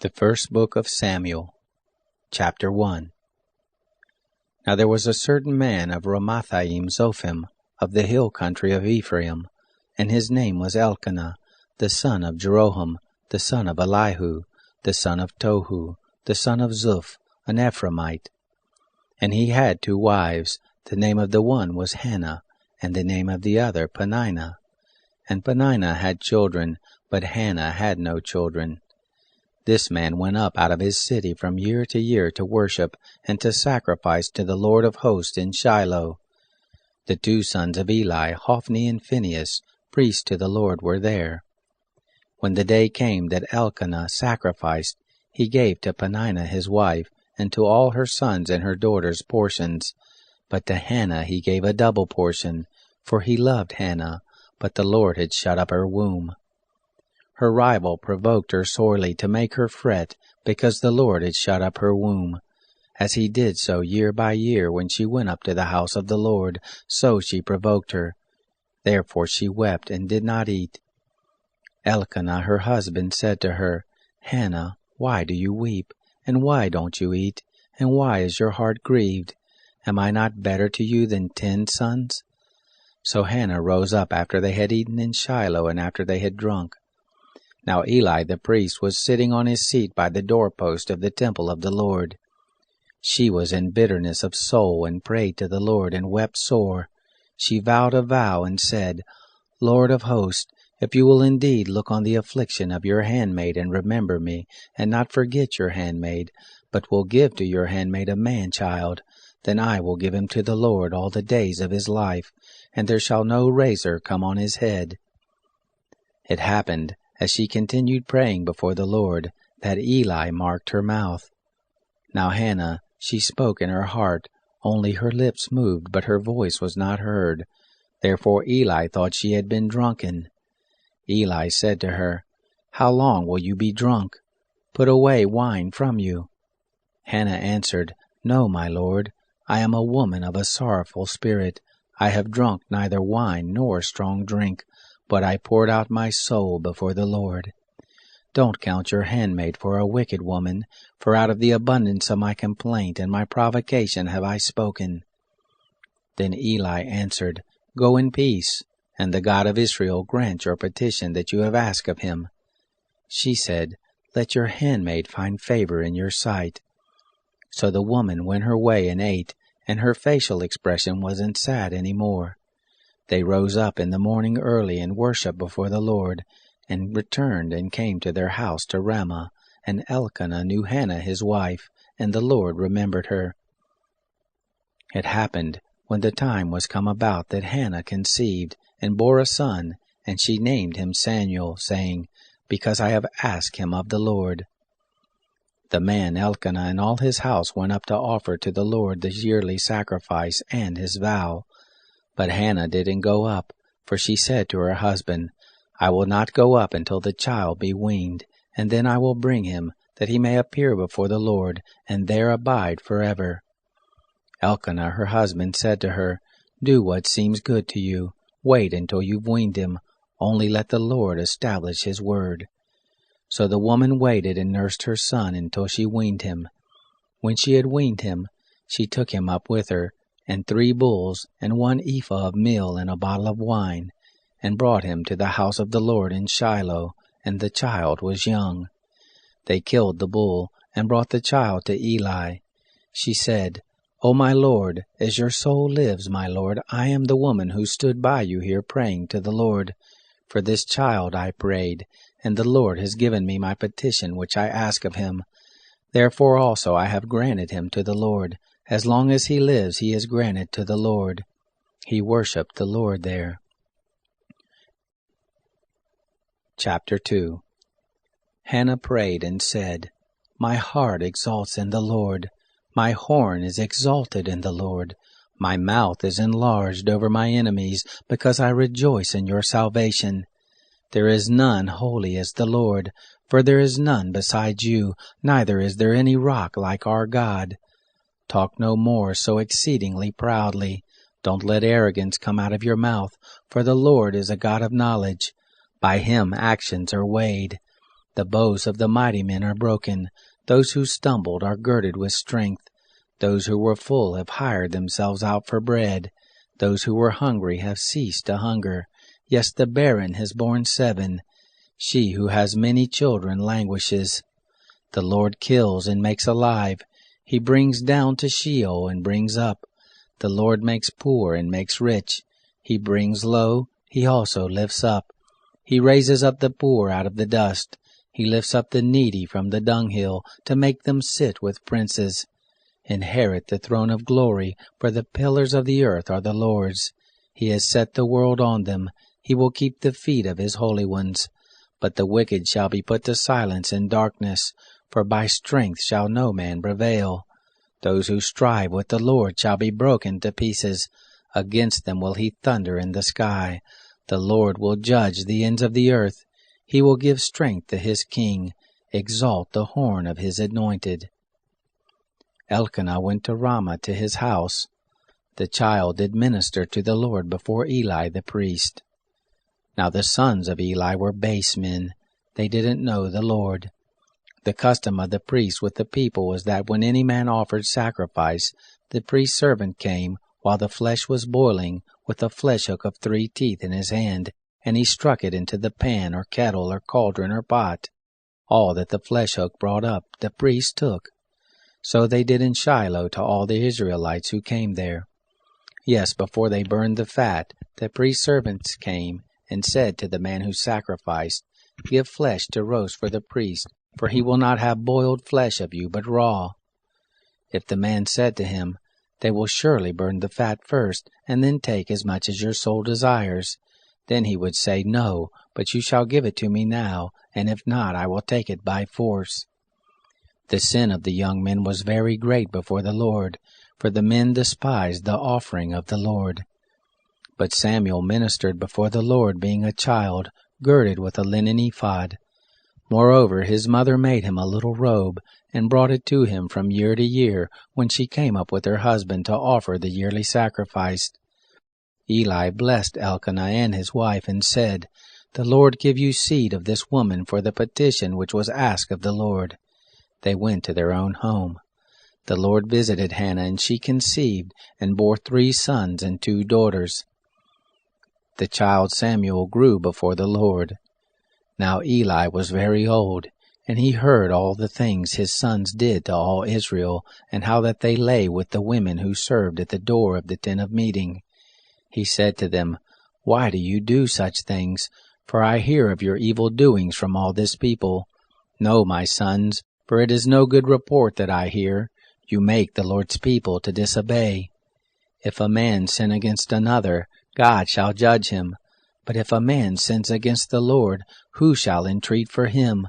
The First Book of Samuel, Chapter 1. Now there was a certain man of Ramathaim Zophim, of the hill country of Ephraim, and his name was Elkanah, the son of Jeroham, the son of Elihu, the son of Tohu, the son of Zuph, an Ephraimite. And he had 2 wives. The name of the one was Hannah, and the name of the other Peninnah. And Peninnah had children, but Hannah had no children. This man went up out of his city from year to year to worship and to sacrifice to the Lord of hosts in Shiloh. The 2 sons of Eli, Hophni and Phinehas, priests to the Lord, were there. When the day came that Elkanah sacrificed, he gave to Peninnah his wife, and to all her sons and her daughters portions. But to Hannah he gave a double portion, for he loved Hannah, but the Lord had shut up her womb. Her rival provoked her sorely to make her fret, because the Lord had shut up her womb. As he did so year by year when she went up to the house of the Lord, so she provoked her. Therefore she wept and did not eat. Elkanah her husband said to her, Hannah, why do you weep? And why don't you eat? And why is your heart grieved? Am I not better to you than 10 sons? So Hannah rose up after they had eaten in Shiloh and after they had drunk. Now Eli the priest was sitting on his seat by the doorpost of the temple of the Lord. She was in bitterness of soul and prayed to the Lord and wept sore. She vowed a vow and said, Lord of hosts, if you will indeed look on the affliction of your handmaid and remember me, and not forget your handmaid, but will give to your handmaid a man-child, then I will give him to the Lord all the days of his life, and there shall no razor come on his head. It happened, as she continued praying before the Lord, that Eli marked her mouth. Now Hannah, she spoke in her heart, only her lips moved, but her voice was not heard. Therefore Eli thought she had been drunken. Eli said to her, How long will you be drunk? Put away wine from you. Hannah answered, No, my lord, I am a woman of a sorrowful spirit. I have drunk neither wine nor strong drink, but I poured out my soul before the Lord. Don't count your handmaid for a wicked woman, for out of the abundance of my complaint and my provocation have I spoken. Then Eli answered, Go in peace, and the God of Israel grant your petition that you have asked of him. She said, Let your handmaid find favor in your sight. So the woman went her way and ate, and her facial expression wasn't sad any more. They rose up in the morning early and worshipped before the Lord, and returned and came to their house to Ramah, and Elkanah knew Hannah his wife, and the Lord remembered her. It happened, when the time was come about, that Hannah conceived, and bore a son, and she named him Samuel, saying, Because I have asked him of the Lord. The man Elkanah and all his house went up to offer to the Lord the yearly sacrifice and his vow. But Hannah didn't go up, for she said to her husband, I will not go up until the child be weaned, and then I will bring him, that he may appear before the Lord, and there abide forever. Elkanah her husband said to her, Do what seems good to you. Wait until you've weaned him. Only let the Lord establish his word. So the woman waited and nursed her son until she weaned him. When she had weaned him, she took him up with her, and 3 bulls, and 1 ephah of meal, and a bottle of wine, and brought him to the house of the Lord in Shiloh, and the child was young. They killed the bull, and brought the child to Eli. She said, O my Lord, as your soul lives, my Lord, I am the woman who stood by you here praying to the Lord. For this child I prayed, and the Lord has given me my petition which I ask of him. Therefore also I have granted him to the Lord. As long as he lives, he is granted to the Lord. He worshipped the Lord there. Chapter 2. Hannah prayed and said, My heart exalts in the Lord. My horn is exalted in the Lord. My mouth is enlarged over my enemies, because I rejoice in your salvation. There is none holy as the Lord, for there is none beside you, neither is there any rock like our God. Talk no more so exceedingly proudly. Don't let arrogance come out of your mouth, for the Lord is a God of knowledge. By him actions are weighed. The bows of the mighty men are broken. Those who stumbled are girded with strength. Those who were full have hired themselves out for bread. Those who were hungry have ceased to hunger. Yes, the barren has borne 7. She who has many children languishes. The Lord kills and makes alive. He brings down to Sheol and brings up. The Lord makes poor and makes rich. He brings low, he also lifts up. He raises up the poor out of the dust. He lifts up the needy from the dunghill to make them sit with princes. Inherit the throne of glory, for the pillars of the earth are the Lord's. He has set the world on them. He will keep the feet of his holy ones. But the wicked shall be put to silence in darkness, for by strength shall no man prevail. Those who strive with the Lord shall be broken to pieces. Against them will he thunder in the sky. The Lord will judge the ends of the earth. He will give strength to his king, exalt the horn of his anointed. Elkanah went to Ramah to his house. The child did minister to the Lord before Eli the priest. Now the sons of Eli were base men. They didn't know the Lord. The custom of the priest with the people was that when any man offered sacrifice, the priest's servant came, while the flesh was boiling, with a flesh hook of 3 teeth in his hand, and he struck it into the pan or kettle or cauldron or pot. All that the flesh hook brought up, the priest took. So they did in Shiloh to all the Israelites who came there. Yes, before they burned the fat, the priest's servants came and said to the man who sacrificed, Give flesh to roast for the priest, for he will not have boiled flesh of you, but raw. If the man said to him, They will surely burn the fat first, and then take as much as your soul desires, then he would say, No, but you shall give it to me now, and if not, I will take it by force. The sin of the young men was very great before the Lord, for the men despised the offering of the Lord. But Samuel ministered before the Lord, being a child, girded with a linen ephod. Moreover, his mother made him a little robe, and brought it to him from year to year, when she came up with her husband to offer the yearly sacrifice. Eli blessed Elkanah and his wife, and said, The Lord give you seed of this woman for the petition which was asked of the Lord. They went to their own home. The Lord visited Hannah, and she conceived, and bore 3 sons and 2 daughters. The child Samuel grew before the Lord. Now Eli was very old, and he heard all the things his sons did to all Israel, and how that they lay with the women who served at the door of the tent of meeting. He said to them, Why do you do such things? For I hear of your evil doings from all this people. No, my sons, for it is no good report that I hear. You make the Lord's people to disobey. If a man sin against another, God shall judge him. But if a man sins against the Lord, who shall entreat for him?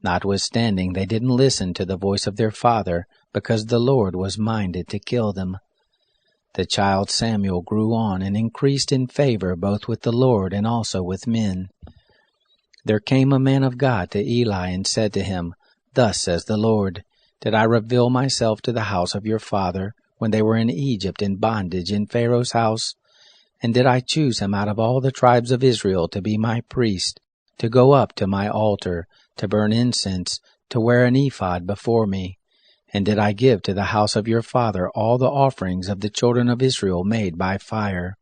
Notwithstanding, they didn't listen to the voice of their father, because the Lord was minded to kill them. The child Samuel grew on and increased in favor both with the Lord and also with men. There came a man of God to Eli and said to him, Thus says the Lord, Did I reveal myself to the house of your father, when they were in Egypt in bondage in Pharaoh's house? And did I choose him out of all the tribes of Israel to be my priest, to go up to my altar, to burn incense, to wear an ephod before me? And did I give to the house of your father all the offerings of the children of Israel made by fire?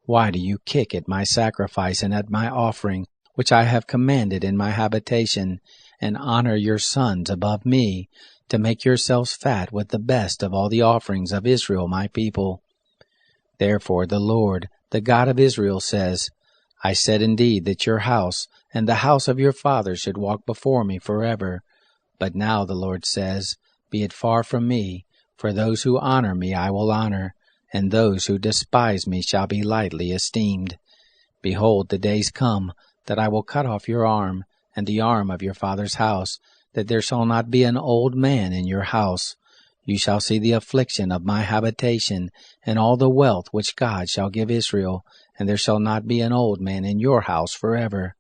Why do you kick at my sacrifice and at my offering, which I have commanded in my habitation, and honor your sons above me, to make yourselves fat with the best of all the offerings of Israel my people? Therefore the Lord, the God of Israel, says, I said indeed that your house and the house of your father should walk before me forever. But now the Lord says, Be it far from me, for those who honor me I will honor, and those who despise me shall be lightly esteemed. Behold, the days come, that I will cut off your arm, and the arm of your father's house, that there shall not be an old man in your house. You shall see the affliction of my habitation, and all the wealth which God shall give Israel, and there shall not be an old man in your house forever.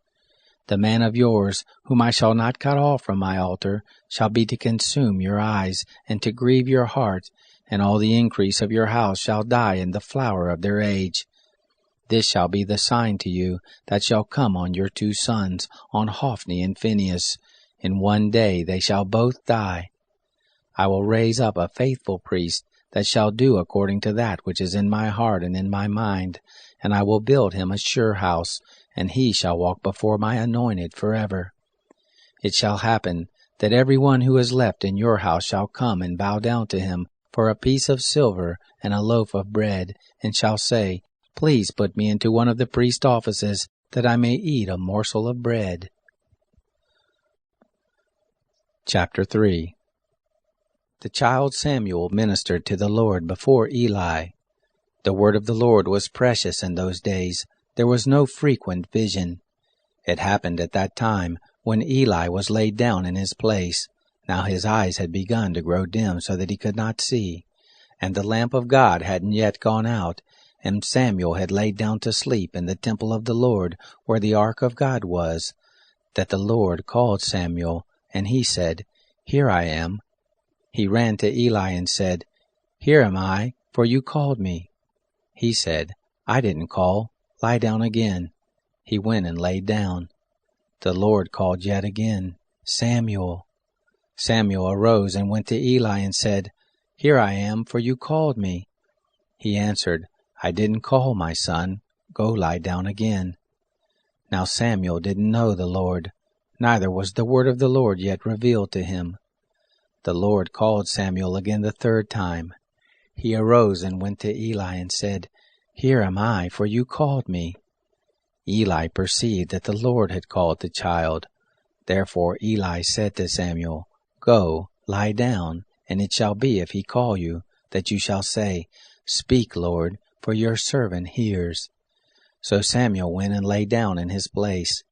The man of yours, whom I shall not cut off from my altar, shall be to consume your eyes, and to grieve your heart, and all the increase of your house shall die in the flower of their age. This shall be the sign to you that shall come on your 2 sons, on Hophni and Phinehas. In one day they shall both die. I will raise up a faithful priest that shall do according to that which is in my heart and in my mind, and I will build him a sure house, and he shall walk before my anointed forever. It shall happen that every one who is left in your house shall come and bow down to him for a piece of silver and a loaf of bread, and shall say, Please put me into one of the priest offices, that I may eat a morsel of bread. Chapter 3. The child Samuel ministered to the Lord before Eli. The word of the Lord was precious in those days. There was no frequent vision. It happened at that time, when Eli was laid down in his place. Now his eyes had begun to grow dim so that he could not see, and the lamp of God hadn't yet gone out, and Samuel had laid down to sleep in the temple of the Lord, where the ark of God was, that the Lord called Samuel, and he said, Here I am. He ran to Eli and said, Here am I, for you called me. He said, I didn't call. Lie down again. He went and laid down. The Lord called yet again, Samuel. Samuel arose and went to Eli and said, Here I am, for you called me. He answered, I didn't call, my son. Go lie down again. Now Samuel didn't know the Lord, neither was the word of the Lord yet revealed to him. The Lord called Samuel again the 3rd time. He arose and went to Eli and said, Here am I, for you called me. Eli perceived that the Lord had called the child. Therefore Eli said to Samuel, Go, lie down, and it shall be, if he call you, that you shall say, Speak, Lord, for your servant hears. So Samuel went and lay down in his place.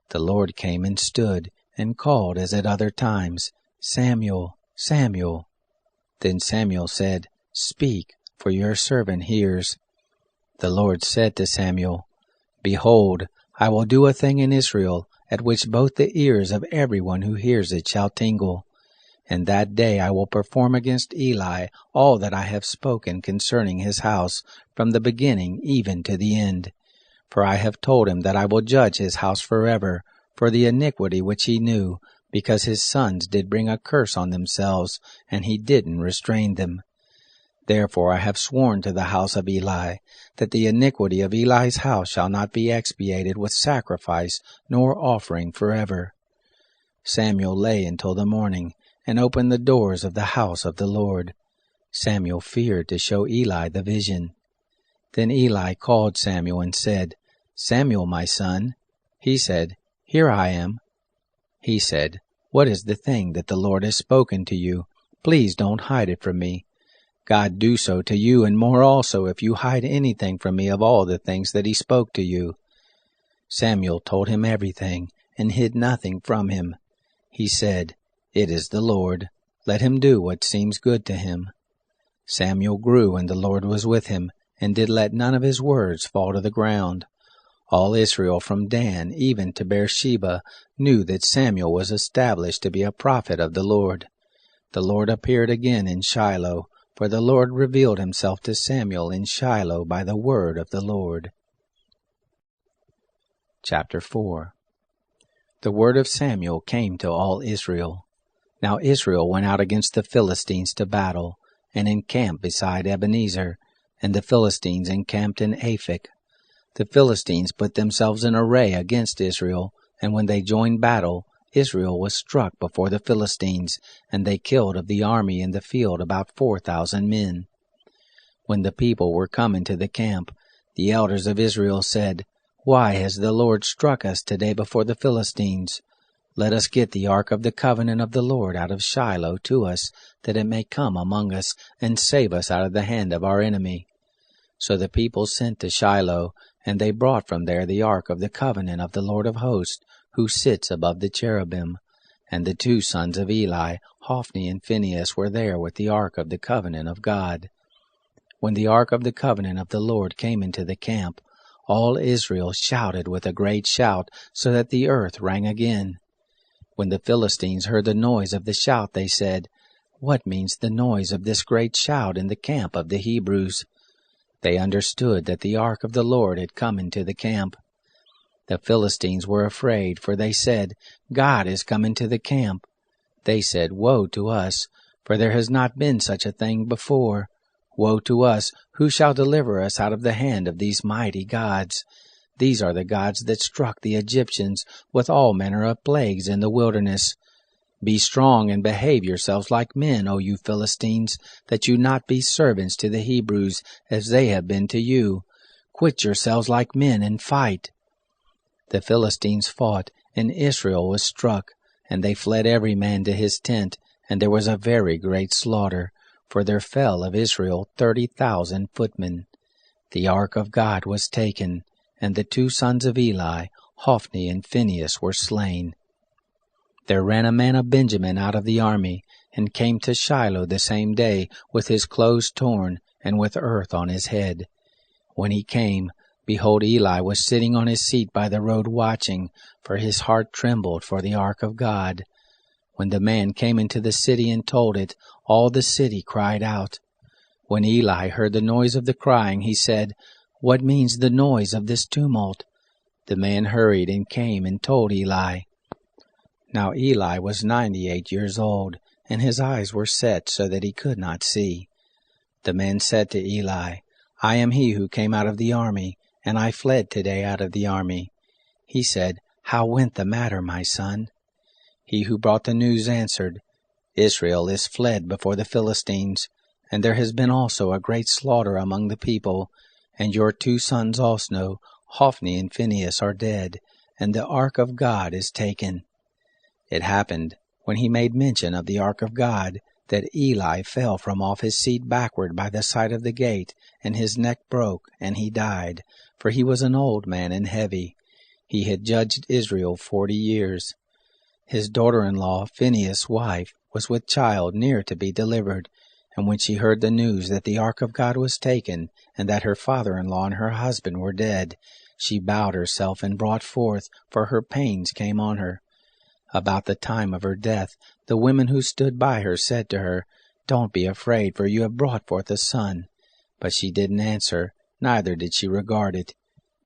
The Lord came and stood, and called as at other times, Samuel, Samuel. Then Samuel said, Speak, for your servant hears. The Lord said to Samuel, Behold, I will do a thing in Israel, at which both the ears of everyone who hears it shall tingle. And that day I will perform against Eli all that I have spoken concerning his house, from the beginning even to the end. For I have told him that I will judge his house forever, for the iniquity which he knew, because his sons did bring a curse on themselves, and he didn't restrain them. Therefore I have sworn to the house of Eli, that the iniquity of Eli's house shall not be expiated with sacrifice nor offering forever. Samuel lay until the morning, and opened the doors of the house of the Lord. Samuel feared to show Eli the vision. Then Eli called Samuel and said, Samuel, my son. He said, Here I am. He said, What is the thing that the Lord has spoken to you? Please don't hide it from me. God do so to you, and more also, if you hide anything from me of all the things that he spoke to you. Samuel told him everything, and hid nothing from him. He said, It is the Lord. Let him do what seems good to him. Samuel grew, and the Lord was with him, and did let none of his words fall to the ground. All Israel from Dan even to Beersheba knew that Samuel was established to be a prophet of the Lord. The Lord appeared again in Shiloh, for the Lord revealed himself to Samuel in Shiloh by the word of the Lord. Chapter 4. The word of Samuel came to all Israel. Now Israel went out against the Philistines to battle, and encamped beside Ebenezer, and the Philistines encamped in Aphek. The Philistines put themselves in array against Israel, and when they joined battle, Israel was struck before the Philistines, and they killed of the army in the field about 4,000 men. When the people were come into the camp, the elders of Israel said, Why has the Lord struck us today before the Philistines? Let us get the ark of the covenant of the Lord out of Shiloh to us, that it may come among us, and save us out of the hand of our enemy. So the people sent to Shiloh, and they brought from there the ark of the covenant of the Lord of hosts, who sits above the cherubim. And the 2 sons of Eli, Hophni and Phinehas, were there with the ark of the covenant of God. When the ark of the covenant of the Lord came into the camp, all Israel shouted with a great shout, so that the earth rang again. When the Philistines heard the noise of the shout, they said, What means the noise of this great shout in the camp of the Hebrews? They understood that the ark of the Lord had come into the camp. The Philistines were afraid, for they said, God is come into the camp. They said, Woe to us, for there has not been such a thing before. Woe to us, who shall deliver us out of the hand of these mighty gods? These are the gods that struck the Egyptians with all manner of plagues in the wilderness. Be strong and behave yourselves like men, O you Philistines, that you not be servants to the Hebrews, as they have been to you. Quit yourselves like men and fight. The Philistines fought, and Israel was struck, and they fled every man to his tent, and there was a very great slaughter, for there fell of Israel 30,000 footmen. The ark of God was taken, and the 2 sons of Eli, Hophni and Phinehas, were slain. There ran a man of Benjamin out of the army, and came to Shiloh the same day, with his clothes torn, and with earth on his head. When he came, behold, Eli was sitting on his seat by the road watching, for his heart trembled for the ark of God. When the man came into the city and told it, all the city cried out. When Eli heard the noise of the crying, he said, What means the noise of this tumult? The man hurried and came and told Eli. Now Eli was 98 years old, and his eyes were set so that he could not see. The man said to Eli, I am he who came out of the army, and I fled today out of the army. He said, How went the matter, my son? He who brought the news answered, Israel is fled before the Philistines, and there has been also a great slaughter among the people, and your 2 sons also, Hophni and Phinehas, are dead, and the ark of God is taken. It happened, when he made mention of the ark of God, that Eli fell from off his seat backward by the side of the gate, and his neck broke, and he died, for he was an old man and heavy. He had judged Israel 40 years. His daughter-in-law, Phinehas' wife, was with child near to be delivered, and when she heard the news that the ark of God was taken, and that her father-in-law and her husband were dead, she bowed herself and brought forth, for her pains came on her. About the time of her death, the women who stood by her said to her, Don't be afraid, for you have brought forth a son. But she didn't answer, neither did she regard it.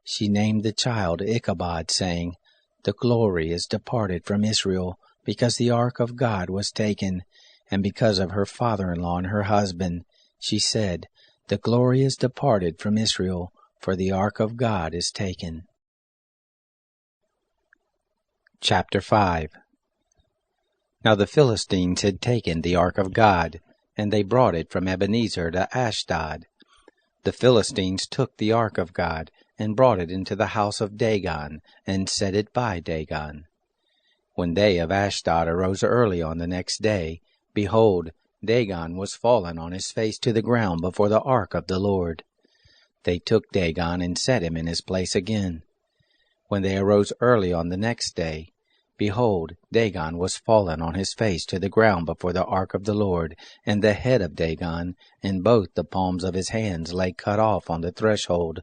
She named the child Ichabod, saying, The glory is departed from Israel, because the ark of God was taken, and because of her father-in-law and her husband. She said, The glory is departed from Israel, for the ark of God is taken. Chapter 5. Now the Philistines had taken the ark of God, and they brought it from Ebenezer to Ashdod. The Philistines took the ark of God, and brought it into the house of Dagon, and set it by Dagon. When they of Ashdod arose early on the next day, behold, Dagon was fallen on his face to the ground before the ark of the Lord. They took Dagon and set him in his place again. When they arose early on the next day, behold, Dagon was fallen on his face to the ground before the ark of the Lord, and the head of Dagon and both the palms of his hands lay cut off on the threshold.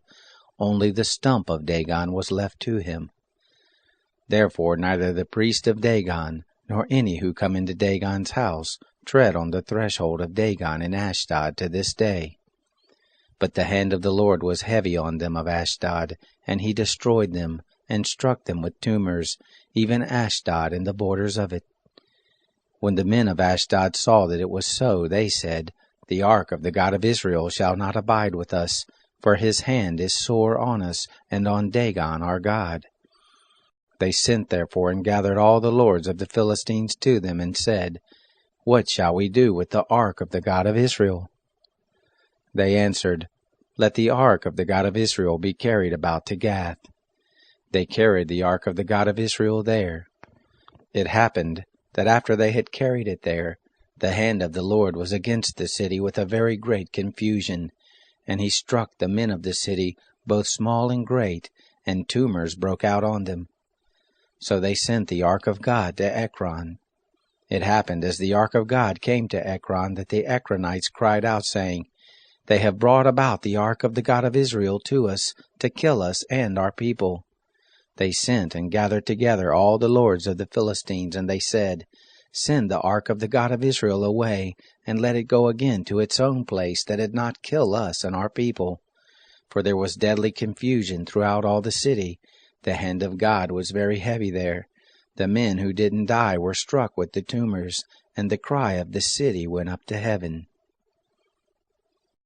Only the stump of Dagon was left to him. Therefore neither the priest of Dagon, nor any who come into Dagon's house, tread on the threshold of Dagon in Ashdod to this day. But the hand of the Lord was heavy on them of Ashdod, and he destroyed them, and struck them with tumors, even Ashdod and the borders of it. When the men of Ashdod saw that it was so, they said, The ark of the God of Israel shall not abide with us, for his hand is sore on us, and on Dagon our God. They sent therefore and gathered all the lords of the Philistines to them, and said, What shall we do with the ark of the God of Israel? They answered, Let the ark of the God of Israel be carried about to Gath. They carried the ark of the God of Israel there. It happened that after they had carried it there, the hand of the Lord was against the city with a very great confusion, and he struck the men of the city, both small and great, and tumors broke out on them. So they sent the ark of God to Ekron. It happened as the ark of God came to Ekron that the Ekronites cried out, saying, They have brought about the ark of the God of Israel to us, to kill us and our people. They sent and gathered together all the lords of the Philistines, and they said, Send the ark of the God of Israel away, and let it go again to its own place, that it not kill us and our people. for there was deadly confusion throughout all the city. The hand of God was very heavy there. The men who didn't die were struck with the tumors, and the cry of the city went up to heaven.